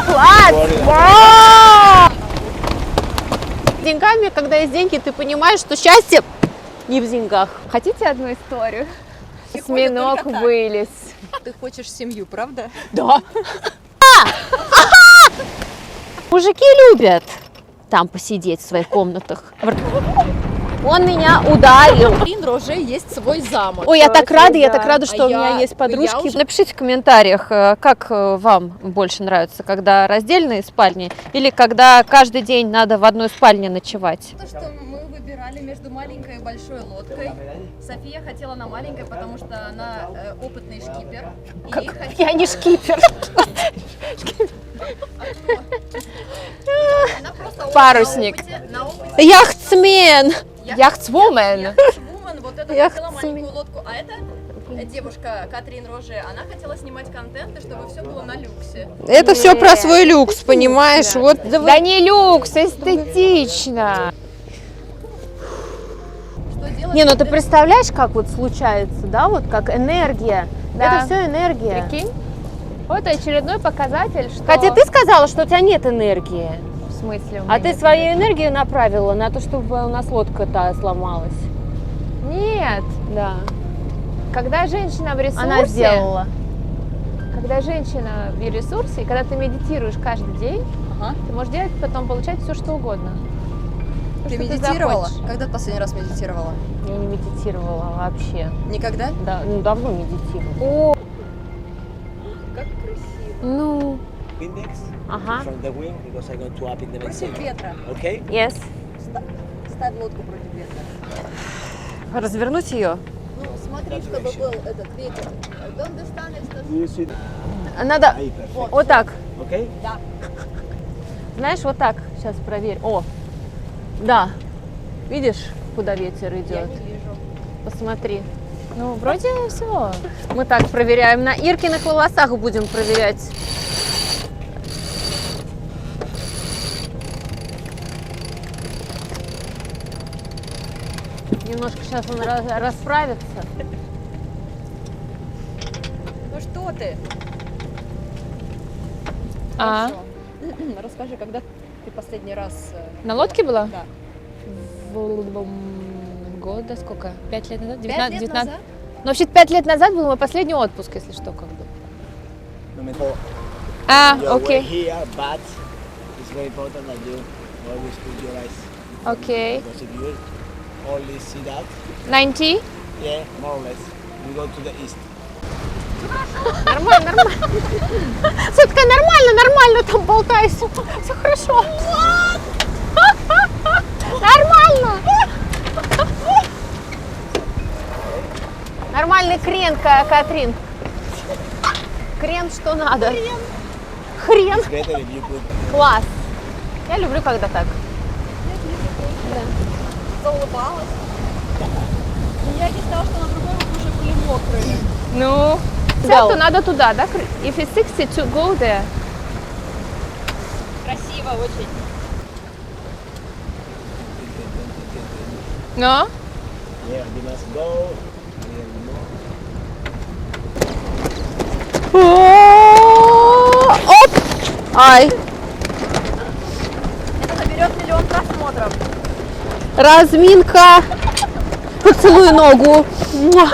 Класс! С деньгами, когда есть деньги, ты понимаешь, что счастье не в деньгах. Хотите одну историю? Осьминог вылез. Ты хочешь семью, правда? Да. Мужики любят там посидеть в своих комнатах. Он меня ударил. У Катрин Роже есть свой замок. Ой, я так рада, что у меня есть я подружки. уже- Напишите в комментариях, как вам больше нравится, когда раздельные спальни или когда каждый день надо в одной спальне ночевать. То, что мы выбирали между маленькой и большой лодкой. София хотела на маленькой, потому что она опытный шкипер. И ей хотелось- Я не шкипер. Она просто Парусник. на опыте. Яхтсмен. Яхтсвумен. Яхтсвумен, вот это Яхтсмен. хотела маленькую лодку. А это девушка Катрин Роже, она хотела снимать контент, и чтобы все было на люксе. Это все про свой люкс, понимаешь? Вот Да не люкс, эстетично. Что делать? Не, ну ты представляешь, как вот случается, да, вот как энергия. Да. Это все энергия. Прикинь? Вот очередной показатель, что... Хотя ты сказала, что у тебя нет энергии. В смысле? у А меня ты нет свою энергию направила на то, чтобы у нас лодка-то сломалась. Нет. Да. Когда женщина в ресурсе... Она сделала. Когда женщина в ресурсе, и когда ты медитируешь каждый день, Ага. ты можешь делать, потом получать все, что угодно. То, Ты что медитировала? захочешь. Когда ты последний раз медитировала? Я не медитировала вообще. Никогда? Да, ну давно медитирую. О, Как красиво. Ну, Index ага. from the wing because I'm going to up in the next Против second. ветра. Okay? Yes. Ставь лодку против ветра. Развернуть ее? Ну, смотри, чтобы был этот ветер. Don't stand You see Надо Ahí, perfecto. вот так. Okay? Знаешь, вот так. Сейчас проверь. О, да. Видишь, куда ветер идет? Я не вижу. Посмотри. ну, вроде все. Мы так проверяем. На Иркиных волосах будем проверять. Немножко сейчас он расправится. Ну что ты? А, Хорошо. Расскажи, когда ты последний раз... на лодке была? Да. Года сколько? 5 лет назад? 5 лет назад? Ну, вообще 5 лет назад был мой последний отпуск, если что, как бы. No me for А, your way окей, here, but it's very important that you always put your eyes. окей. Because if you only see that, 90? yeah, more or less, you go to the east. Нормально. Все такая нормально там болтаюсь. Все хорошо. Нормально. Нормальный крен, Катрин. Крен что надо. Хрен. It's better if you put Класс. Я люблю, когда так. Заулыбалась. И я не знала, что на другой руке уже были мокрые. Ну, Да. то надо туда, да? If it's 60, to go there. Красиво очень. Но? yeah, you must go a little more. Оп! Ай! Это наберет 1 000 000 просмотров. Разминка. Поцелуй ногу. Муа.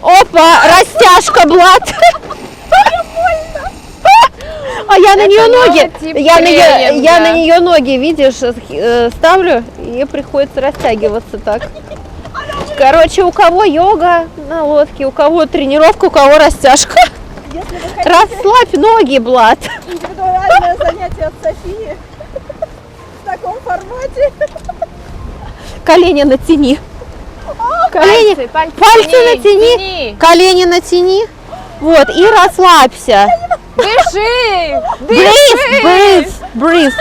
Опа, растяжка, Блад. А я на нее новый ноги, тип я тренинга. на нее ноги, видишь, ставлю, и приходится растягиваться так. Короче, у кого йога на лодке, у кого тренировка, у кого растяжка. Расслабь ноги, Блад. Индивидуальное занятие от Софии в таком формате. Колени натяни. Колени, Пальцы пальцы натяни. тяни. Колени натяни. Вот, и расслабься. Дыши! Breathe.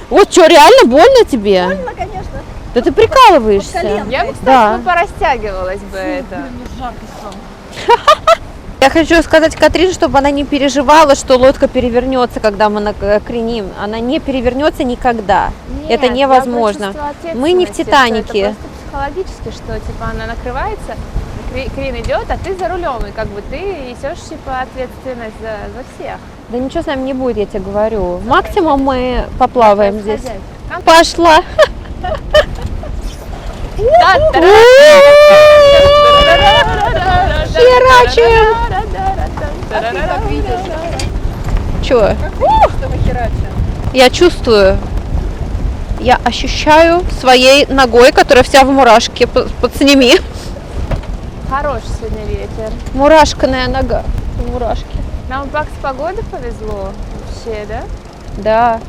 Вот что, реально больно тебе? Ну, конечно. Да ты прикалываешься. колен. Я бы, кстати, Да. порастягивалась бы это. Я хочу сказать Катрин, чтобы она не переживала, что лодка перевернется, когда мы накреним. Она не перевернется никогда. Это Нет, невозможно. я про чувство Мы не в ответственности, «Титанике». что это просто психологически, что типа она накрывается, Крин идет, а ты за рулем, и как бы ты несешь типа ответственность за всех. Да ничего с нами не будет, я тебе говорю. Максимум мы поплаваем здесь. Сходять. Пошла. Херачим. А ты как видишь? Чё? Как видишь, что мы херачим? Я чувствую. Я ощущаю своей ногой, которая вся в мурашке. Подсними. Хороший сегодня ветер. Мурашканая нога. Мурашки. Нам так с погодой повезло вообще, да? Да.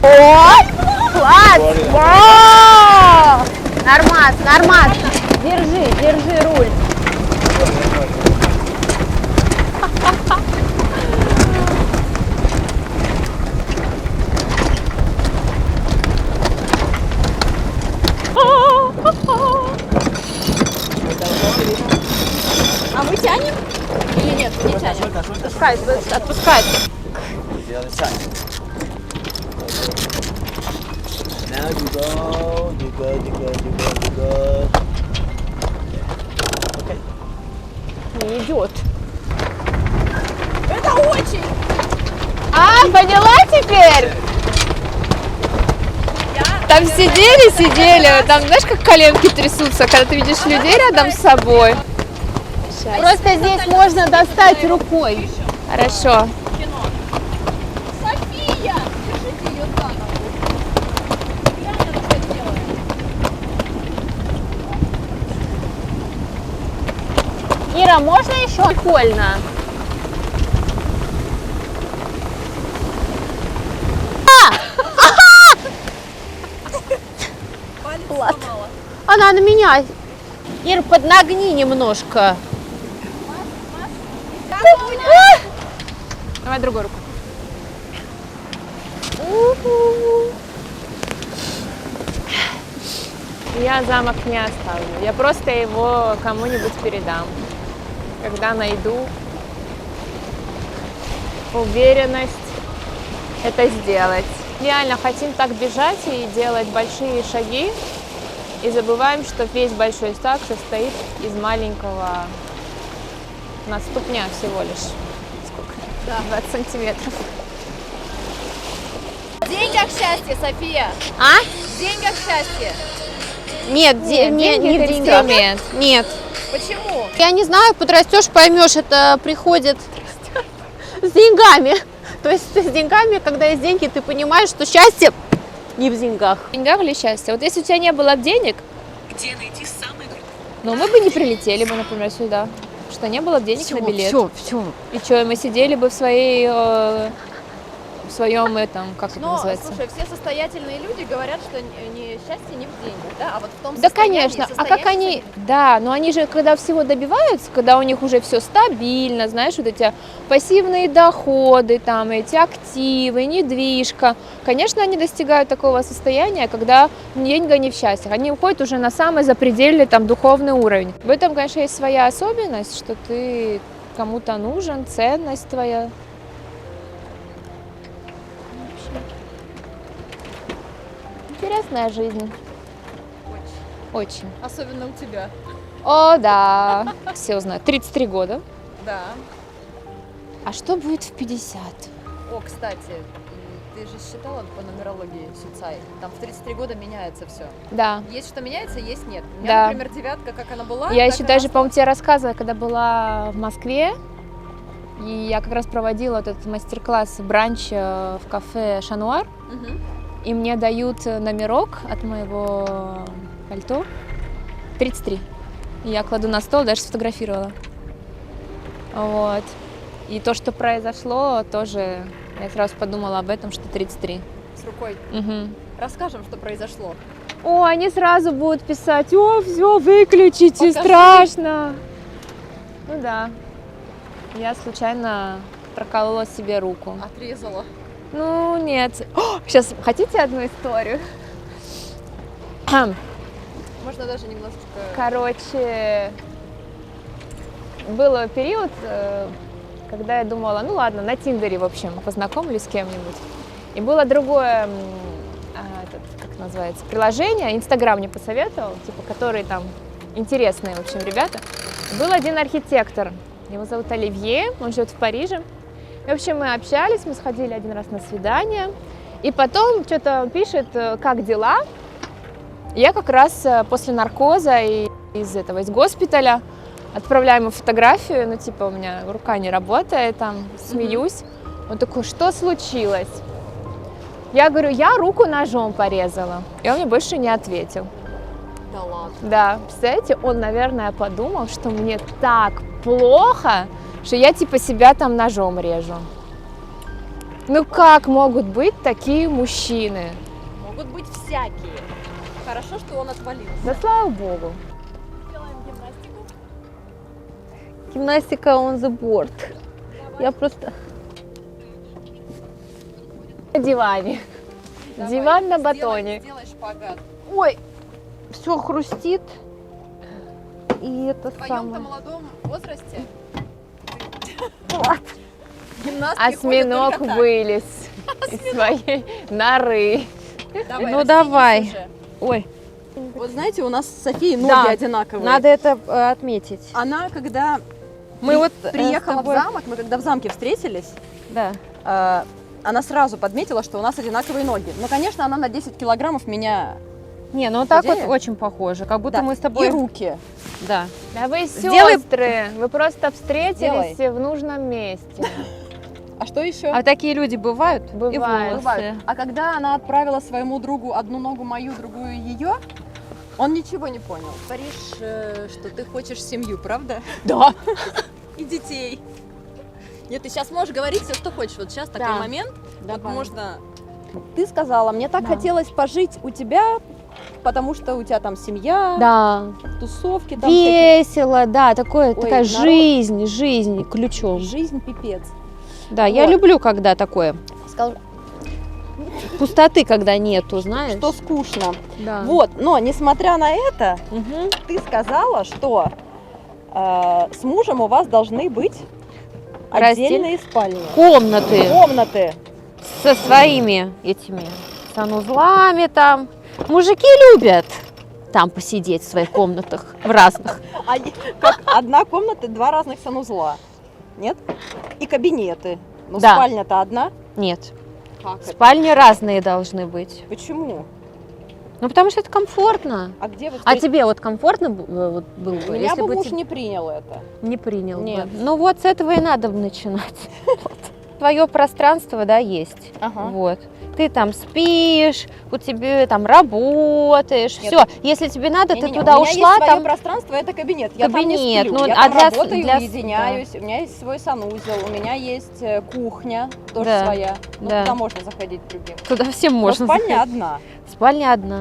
Ой! Класс! Вау! Нормас, нормас. Держи руль. А мы тянем? Или нет, не тянем? Suelta, suelta, Отпускай, отпускай. the other side. Now you go. Okay. Не идет. Это очень! А, поняла теперь? Там сидели, там знаешь, как коленки трясутся, когда ты видишь людей рядом с собой. Просто здесь можно достать рукой. Хорошо. София! Держите ее за ногу. Реально она что делает? Ира, можно еще? Прикольно. Палец сломала. Она на меня. Ир, поднагни немножко. Давай другую руку. Я замок не оставлю. Я просто его кому-нибудь передам. Когда найду уверенность это сделать. Реально хотим так бежать и делать большие шаги. И забываем, что весь большой шаг состоит из маленького на ступня всего лишь. Сколько? Да. 20 сантиметров. В деньгах счастье, София! А? В деньгах счастье! Нет, Нет, не деньги в это деньгах. инструмент. Нет. Почему? Я не знаю, подрастешь, поймешь, это приходит с деньгами. То есть с деньгами, когда есть деньги, ты понимаешь, что счастье не в деньгах. В деньгах или счастье? Вот если у тебя не было денег, Где найти самый ну мы бы не прилетели бы, например, сюда. Что не было денег на билет. Все. И что, мы сидели бы в своей, в своем этом, как это Но, называется? слушай, все состоятельные люди говорят, что счастье не в деньгах, да? А вот в том Да, состоянии, конечно. А как они, да, но они же, когда всего добиваются, когда у них уже все стабильно, знаешь, вот эти пассивные доходы, там, эти активы, недвижка, конечно, они достигают такого состояния, когда деньги не в счастье. Они уходят уже на самый запредельный, там, духовный уровень. В этом, конечно, есть своя особенность, что ты кому-то нужен, ценность твоя. Интересная жизнь. Очень. Особенно у тебя. О, да. Все знают. 33 года. Да. А что будет в 50? О, кстати, ты же считала по нумерологии Сюцай? Там в 33 года меняется все. Да. Есть что меняется, есть нет. У Да. меня, например, девятка, как она была. Я так еще и даже, она по-моему, тебе рассказывала, когда была в Москве. И я как раз проводила этот мастер-класс, бранч в кафе «Шануар». стала. Мгм. И мне дают номерок от моего пальто 33. И я кладу на стол, даже сфотографировала. Вот. И то, что произошло, тоже я сразу подумала об этом, что 33. С рукой. Мгм. Расскажем, что произошло. О, они сразу будут писать: о, все, выключите, Покажи. страшно. Ну да. Я случайно проколола себе руку. Отрезала. Ну, нет. Сейчас, хотите одну историю? Можно даже немножечко... Короче, был период, когда я думала, ну ладно, на Тиндере, в общем, познакомлюсь с кем-нибудь. И было другое, как называется, приложение, Инстаграм мне посоветовал, типа, которые там интересные, в общем, ребята. Был один архитектор, его зовут Оливье, он живет в Париже. И, в общем, мы общались, мы сходили один раз на свидание. И потом что-то пишет, как дела. Я как раз после наркоза и из госпиталя отправляю ему фотографию, ну типа у меня рука не работает, там смеюсь. Он такой, что случилось? Я говорю, я руку ножом порезала. И он мне больше не ответил. Да ладно. Да, представляете, он, наверное, подумал, что мне так плохо, что я типа себя там ножом режу. Ну как могут быть такие мужчины? Могут быть всякие. Хорошо, что он отвалился. Да слава богу. Делаем гимнастику. Гимнастика on the board. Я просто... На диване. Давай, Диван на батоне. Сделай шпагат. Ой, все хрустит. И это В твоем-то самое... молодом возрасте Вот. гимнастки Осьминог ходят только так. вылез из своей норы. Давай, Ну, растянись давай. уже. Ой, Вот знаете, у нас с Софией ноги Да, одинаковые. надо это отметить. Она, когда Мы вот приехала с тобой- в замок, мы когда в замке встретились, Да. она сразу подметила, что у нас одинаковые ноги. Но, конечно, она на 10 килограммов меня... Не, ну так вот Худее? очень похоже, как будто Да, мы с тобой... И руки. Да. Да вы Сделай- сестры, вы просто встретились в нужном месте. А что еще? А такие люди бывают? И Бывают. волосы. А когда она отправила своему другу одну ногу мою, другую ее, он ничего не понял. Говоришь, что ты хочешь семью, правда? Да. И детей. Нет, ты сейчас можешь говорить все, что хочешь. Вот сейчас такой Да. момент. Вот Давай. можно... Ты сказала, мне так Да. хотелось пожить у тебя, потому что у тебя там семья, Да. тусовки, там всякие. Весело, да, такая народ. жизнь ключом. Жизнь пипец. Да, я Вот. люблю, когда такое. Сказал, Пустоты, когда нету, знаешь. что скучно. Да. Вот, но несмотря на это, Мгм. ты сказала, что с мужем у вас должны быть отдельные спальни. Комнаты Комнаты. со своими этими санузлами там. Мужики любят там посидеть в своих комнатах, в разных. Как одна комната, два разных санузла. Нет? И кабинеты. Но Да. спальня-то одна. Нет, Как это? спальни разные должны быть. Почему? Ну, потому что это комфортно. А где вы А тебе вот комфортно вот было бы, Меня если бы бы муж тебе не принял это. не принял Нет. бы? Ну вот с этого и надо начинать. Твое пространство, да, есть. Ага. Вот. Ты там спишь, у тебя там работаешь, Нет. все. Если тебе надо, ты Не-не-не, туда у меня ушла, есть свое там пространство, это кабинет. Я там Кабинет, не сплю, ну, я а там для- работаю, для- уединяюсь. У меня есть свой санузел, у меня есть кухня, тоже Да. своя. Ну, Да. туда можно заходить другим. туда всем Но можно спальня заходить. одна. Спальня одна.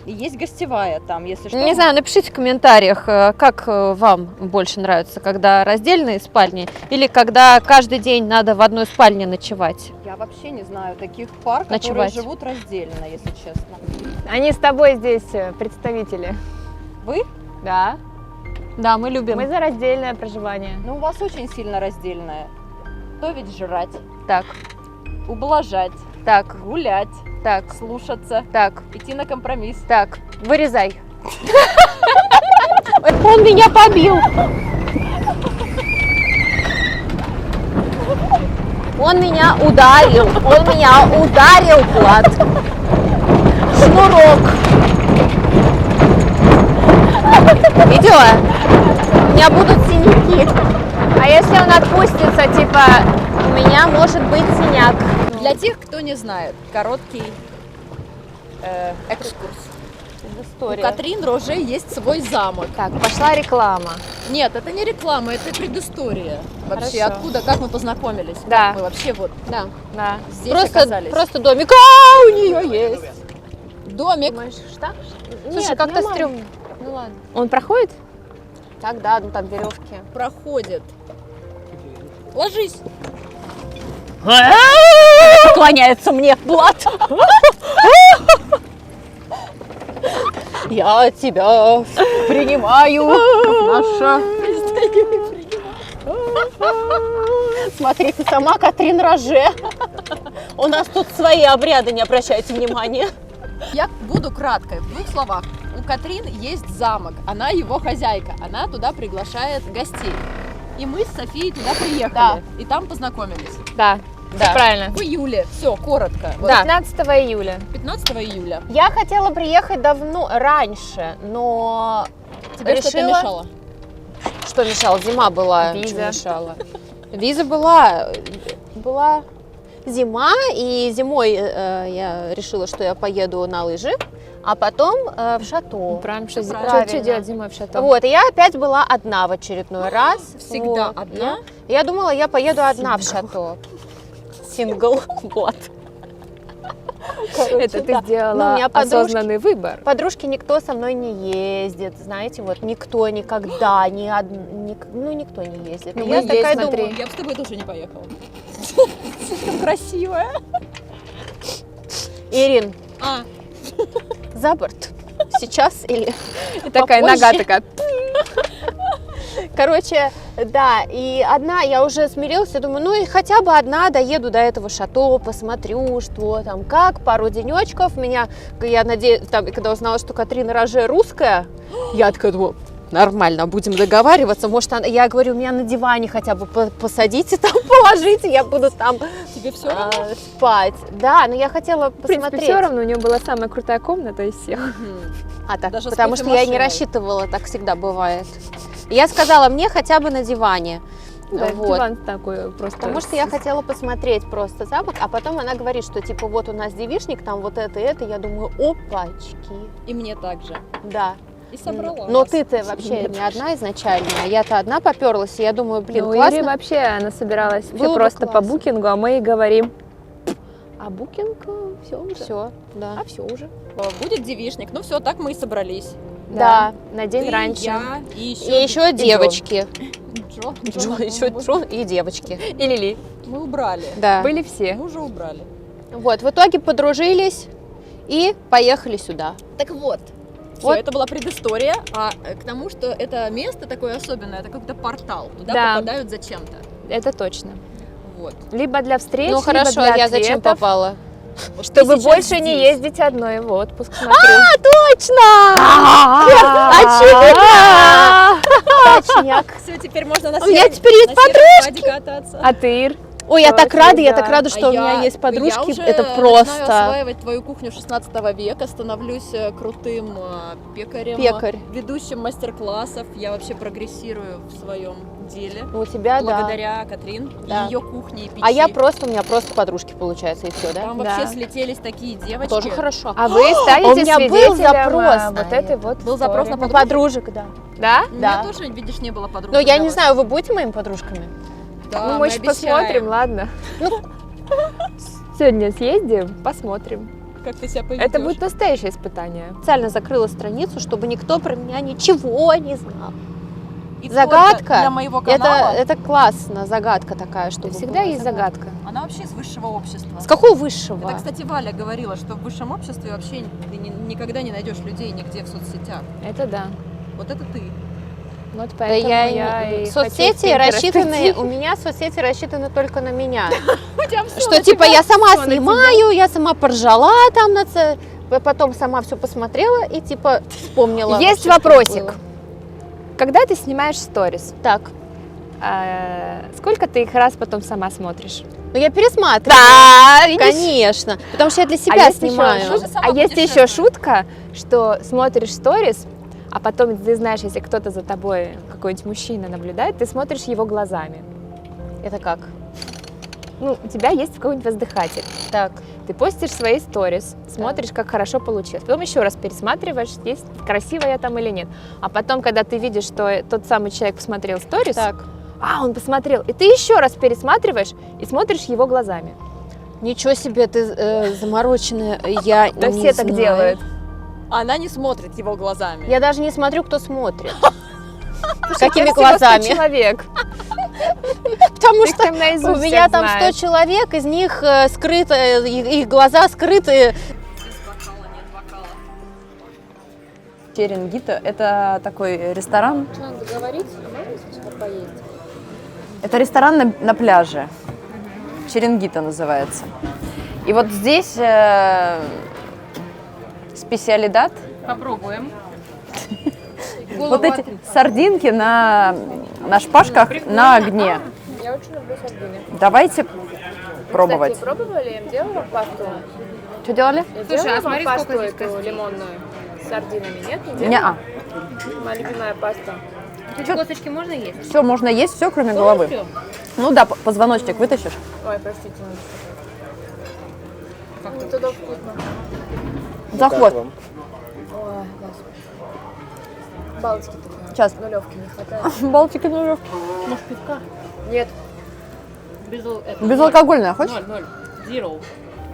И есть гостевая там, если что. Не знаю, напишите в комментариях, как вам больше нравится, когда раздельные спальни или когда каждый день надо в одной спальне ночевать. Я вообще не знаю таких пар, которые Ночевать. живут раздельно, если честно. Они с тобой здесь представители. Вы? Да. Да, мы любим. Мы за раздельное проживание. Ну, у вас очень сильно раздельное. Готовить, жрать, Так, ублажать, так, гулять, так, слушаться, так, идти на компромисс. так, вырезай. Он меня побил. Он меня ударил, Влад. Шнурок. Видела? У меня будут синяки. А если он отпустится, типа, У меня может быть синяк. Для тех, кто не знает, короткий экскурс. У Катрин Роже есть свой замок. так, пошла реклама. Нет, это не реклама, это предыстория. Вообще, Хорошо. откуда, как мы познакомились? Да. Как мы вообще вот Да. Да. здесь Просто, оказались. просто домик. А, у нее есть. Домик. Думаешь, что? Слушай, Нет, как-то нормально. стрёмно. Ну ладно. Он проходит? Так, да, ну там веревки. Проходит. Ложись. Поклоняется мне, Влад. Я тебя принимаю, наша. Смотри, ты сама Катрин Роже. У нас тут свои обряды, не обращайте внимания. Я буду краткой, в двух словах. у Катрин есть замок, она его хозяйка, она туда приглашает гостей. И мы с Софией туда приехали, Да. и там познакомились. Да, Да. всё правильно. В июле, все, коротко. Вот Да. 15 июля. 15 июля. Я хотела приехать давно, раньше, но Тебе что-то решила... мешало? Что мешало? Зима была. Виза. Что мешало? Виза была зима, и зимой я решила, что я поеду на лыжи, а потом в шато. Правильно, что правильно. делать зимой в шато? Вот, и я опять была одна в очередной раз. Всегда Вот. одна? Я думала, я поеду одна в шато. Сингл. Вот. Это ты да. сделала Ну, у меня подружки- осознанный выбор. Подружки никто со мной не ездит, знаете, вот никто никогда, никто не ездит. И Ну, я мы такая есть, смотри. думаю, Я бы с тобой тоже не поехала. Слишком красивая. Ирин, А, за борт. Сейчас или И такая попозже. нога такая. Короче, да, и одна, я уже смирилась, я думаю, ну и хотя бы одна доеду до этого шато, посмотрю, что там, как, пару денечков. Я надеюсь, там, когда узнала, что Катрина Роже русская, я такая думаю, нормально, будем договариваться, может, я говорю, меня на диване хотя бы посадите, там положите, я буду там тебе все равно? спать. Да, но я хотела В принципе, посмотреть. все равно у нее была самая крутая комната из всех. А так, Даже с потому что я не кофемашиной. рассчитывала, так всегда бывает. И я сказала, мне хотя бы на диване. Да, Вот. диван такой просто. Потому что я хотела посмотреть просто замок, а потом она говорит, что типа вот у нас девичник, там вот это и это. Я думаю, опачки, И мне также. да. И собрала. Но ты-то вообще не одна изначально, а я-то одна поперлась, и я думаю, блин, Ну, у Ири классно. вообще она собиралась Было вообще бы просто по классно. букингу, а мы ей говорим, а букинг все уже. Все, да. А все уже. Будет девичник. Ну все, так мы и собрались. Да. На день Ты, раньше. я и И еще девочки. Джо. Еще Джон и девочки. И Лили. Мы убрали. Да. Были все. Мы уже убрали. Вот, в итоге подружились и поехали сюда. Так вот. Все, Вот. это была предыстория, а к тому, что это место такое особенное, это какой-то портал. Туда Да. попадают зачем-то. Это точно. Вот. Либо для встреч, Ну хорошо, либо для я зачем ответов, попала? Вот чтобы ты сейчас больше не здесь. ездить одной в отпуск. Смотри. Точно! Точняк. Все, теперь можно на У меня серф- теперь есть на серфпаде кататься. А ты, Ир? Ой, я так Точно, рада, я да. так рада, что А у меня есть я подружки. уже Это начинаю просто осваивать твою кухню 16 века, становлюсь крутым пекарем, пекарь. ведущим мастер-классов. Я вообще прогрессирую в своем деле. У тебя, да. Благодаря Катрин, Да. ее кухне и печи. А я просто, у меня просто подружки получается, и все, да? Там Да. вообще слетелись такие девочки. Тоже хорошо. А вы у станете меня был свидетелем запрос на вот этой это. вот Был запрос на истории. На подружек, да. Да? У меня Да. тоже, видишь, не было подруг. Но я не давай. знаю, вы будете моими подружками? Да, Ну, мы еще обещаем. посмотрим, ладно. Сегодня съездим, посмотрим. Как ты себя поведешь. Это будет настоящее испытание. Специально закрыла страницу, чтобы никто про меня ничего не знал. И Загадка. только для моего канала. Это классно, загадка такая, чтобы Всегда была есть загадка. Она вообще из высшего общества. С какого высшего? Это, кстати, Валя говорила, что в высшем обществе вообще ты никогда не найдешь людей нигде в соцсетях. Это да. Вот это ты. Вот Да поэтому я и соцсети хочу в Pinterest рассчитаны, идти. у меня соцсети рассчитаны только на меня. У тебя всё Что на типа тебя. я сама всё на снимаю, я сама поржала там потом сама все посмотрела и типа вспомнила. Есть вообще, что вопросик. было. Когда ты снимаешь сторис, Так, сколько ты их раз потом сама смотришь? ну я пересматриваю. Да, видишь? Конечно, потому что я для себя есть снимаю. еще, Тоже сама а есть еще путешествуешь. шутка, что смотришь сторис, а потом ты знаешь, если кто-то за тобой, какой-нибудь мужчина наблюдает, ты смотришь его глазами. Это как? Ну, у тебя есть какой-нибудь воздыхатель. Так, Ты постишь свои сторис, смотришь, как хорошо получилось. Потом еще раз пересматриваешь, есть красиво я там или нет. А потом, когда ты видишь, что тот самый человек посмотрел сторис, так. он посмотрел, и ты еще раз пересматриваешь и смотришь его глазами. Ничего себе, ты замороченная. Я Да не все так знаю. делают. Она не смотрит его глазами. Я даже не смотрю, кто смотрит. Слушай, Какими у тебя всего 100 глазами? человек. Потому Ты их что там наизусть у меня всех там 100 знаешь. человек, из них скрыто, их глаза скрыты. Черенгито – это такой ресторан. Надо договориться, можно сейчас поесть? Это ресторан на пляже. Черенгито называется. И вот здесь специалидад. Попробуем. вот эти сардинки на шпажках на огне. Я очень люблю сардины. Давайте пробовать. Кстати, пробовали? Я им делала пасту. Что делали? Я Слушай, делала а смотри, пасту сколько здесь эту костей. лимонную с сардинами, нет? Не делала? Не-а. Моя любимая паста. Косточки можно есть? Все, можно есть, все, кроме головы. Ну да, позвоночник вытащишь. Ой, простите. Ну, туда вкусно. Заход. Ой, господи. Балтики такая. Сейчас. Нулевки не хватает. Балтики нулев. Может, пивка? Нет. Безалкогольное, хочешь? 0. Zero.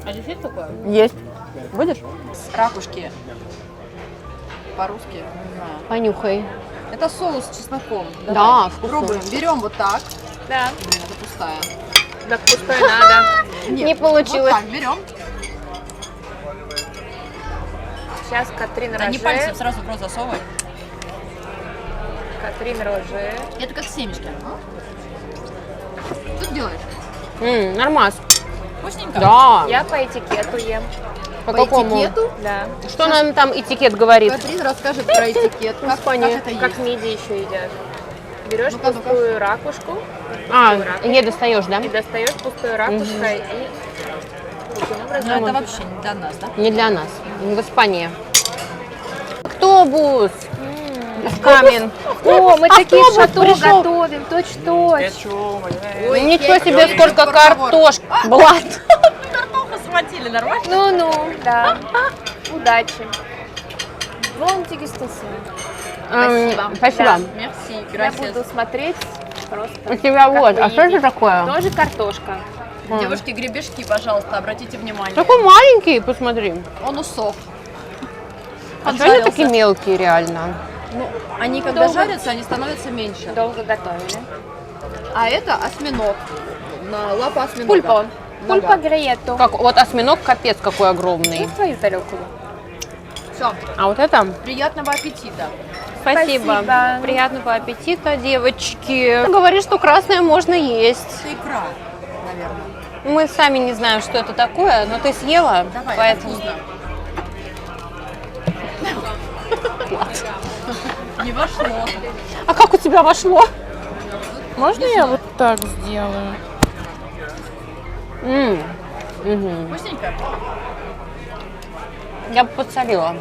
А здесь есть такое? Есть. Будешь? Ракушки. По-русски, не знаю. Понюхай. Это соус с чесноком. Да, Давай, вкусно. пробуем. Берем вот так. Да. Нет, это пустая. Так пустой надо. Нет, Не получилось. Вот так берем. Сейчас Катрин Да не Роже. пальцем сразу в рот засовывай. Катрин Роже. Это как семечки. Что ты делаешь? Нормас. Вкусненько? Да. Я по этикету ем. По По какому? этикету? Да. Что нам там этикет говорит? Катрин расскажет про этикет. Как Испания. это Как есть. мидии еще едят. Берешь Ну-ка, ну-ка. пустую ракушку А, не достаешь, да? и достаешь пустой ракушкой и таким образом. Ну, это вообще не для нас, да? Не для нас. В Испании. Автобус. Камин. О, мы такие автобус шато пришел. готовим, точь-точь. Кетчуп, майонез. Ой, Ничего я себе, говорю, сколько разговор. картошки. Блад. Картоху схватили, нормально? Ну-ну, да. Удачи. Вон тегистусы. Спасибо. Да. Мерси, Я грасиас. буду смотреть просто. У тебя как вот. вы А что это едите. такое? Тоже картошка. Девушки, гребешки, пожалуйста, обратите внимание. Такой маленький, посмотри. Он усох. А что они Поджарился. такие мелкие реально? Ну, они когда жарятся, они становятся меньше. Долго готовили. А это осьминог. На лапа осьминога. Пульпо. Нога. Пульпо гриетто. Как, вот осьминог капец какой огромный. Ну, твою тарелку. Все, А вот это? приятного аппетита. Спасибо. Спасибо. Приятного аппетита, девочки. Говоришь, что красное можно есть. Это икра, наверное. Мы сами не знаем, что это такое, но ты съела, Давай, поэтому... это вкусно. Не вошло. А как у тебя вошло? Можно я вот так сделаю? Вкусненько? Я бы подсолила.